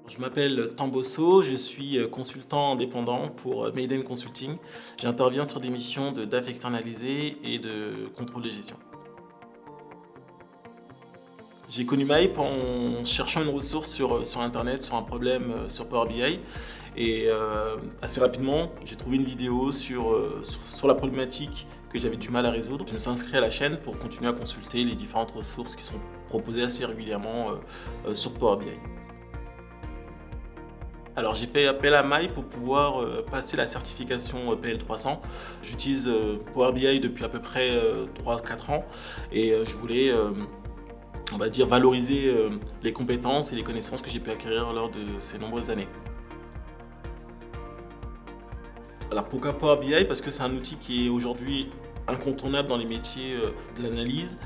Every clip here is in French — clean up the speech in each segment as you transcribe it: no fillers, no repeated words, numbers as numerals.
Je m'appelle Tambosso, je suis consultant indépendant pour Maiden Consulting. J'interviens sur des missions de DAF externalisé et de contrôle de gestion. J'ai connu Maip en cherchant une ressource sur Internet, sur un problème sur Power BI. Et assez rapidement, j'ai trouvé une vidéo sur la problématique que j'avais du mal à résoudre. Je me suis inscrit à la chaîne pour continuer à consulter les différentes ressources qui sont proposées assez régulièrement sur Power BI. Alors j'ai fait appel à Maï pour pouvoir passer la certification PL300. J'utilise Power BI depuis à peu près 3-4 ans et je voulais, on va dire, valoriser les compétences et les connaissances que j'ai pu acquérir lors de ces nombreuses années. Alors pourquoi Power BI? Parce que c'est un outil qui est aujourd'hui incontournable dans les métiers de l'analyse.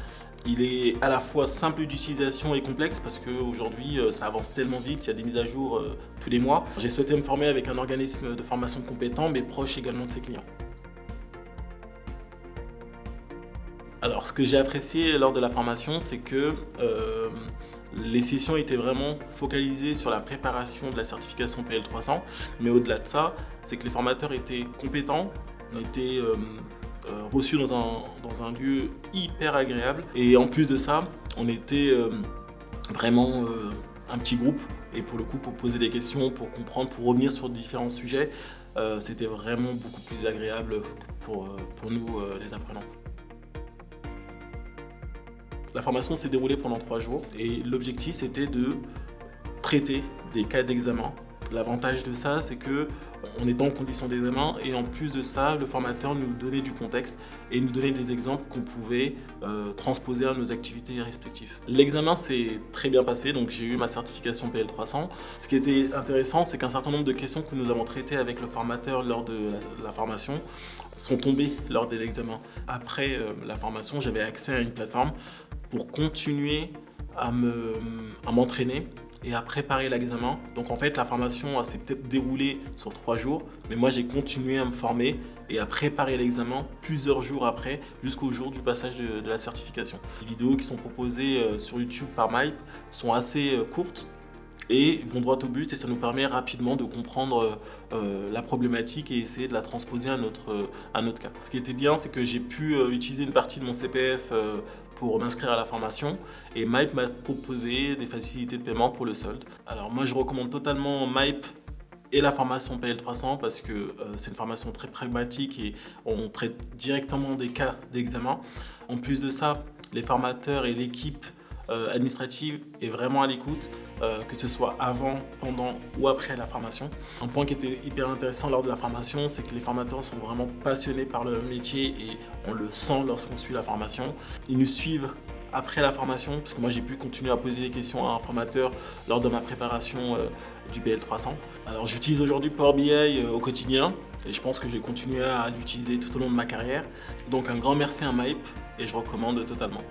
Il est à la fois simple d'utilisation et complexe parce qu'aujourd'hui ça avance tellement vite, il y a des mises à jour tous les mois. J'ai souhaité me former avec un organisme de formation compétent mais proche également de ses clients. Alors ce que j'ai apprécié lors de la formation, c'est que les sessions étaient vraiment focalisées sur la préparation de la certification PL300, mais au-delà de ça, c'est que les formateurs étaient compétents, on était reçus dans un lieu hyper agréable. Et en plus de ça, on était vraiment un petit groupe. Et pour le coup, pour poser des questions, pour comprendre, pour revenir sur différents sujets, c'était vraiment beaucoup plus agréable pour nous, les apprenants. La formation s'est déroulée pendant 3 jours et l'objectif c'était de traiter des cas d'examen. L'avantage de ça, c'est que on était en condition d'examen et en plus de ça, le formateur nous donnait du contexte et nous donnait des exemples qu'on pouvait transposer à nos activités respectives. L'examen s'est très bien passé, donc j'ai eu ma certification PL300. Ce qui était intéressant, c'est qu'un certain nombre de questions que nous avons traitées avec le formateur lors de la formation sont tombées lors de l'examen. Après la formation, j'avais accès à une plateforme pour continuer à m'entraîner et à préparer l'examen. Donc en fait, la formation s'est peut-être déroulée sur 3 jours, mais moi j'ai continué à me former et à préparer l'examen plusieurs jours après, jusqu'au jour du passage de la certification. Les vidéos qui sont proposées sur YouTube par Maip sont assez courtes et vont droit au but et ça nous permet rapidement de comprendre la problématique et essayer de la transposer à notre cas. Ce qui était bien, c'est que j'ai pu utiliser une partie de mon CPF pour m'inscrire à la formation et Maip m'a proposé des facilités de paiement pour le solde. Alors moi je recommande totalement Maip et la formation PL300 parce que c'est une formation très pragmatique et on traite directement des cas d'examen. En plus de ça, les formateurs et l'équipe administrative est vraiment à l'écoute, que ce soit avant, pendant ou après la formation. Un point qui était hyper intéressant lors de la formation, c'est que les formateurs sont vraiment passionnés par le métier et on le sent lorsqu'on suit la formation. Ils nous suivent après la formation, parce que moi j'ai pu continuer à poser des questions à un formateur lors de ma préparation du PL300. Alors j'utilise aujourd'hui Power BI au quotidien et je pense que je vais continuer à l'utiliser tout au long de ma carrière. Donc un grand merci à Maip et je recommande totalement.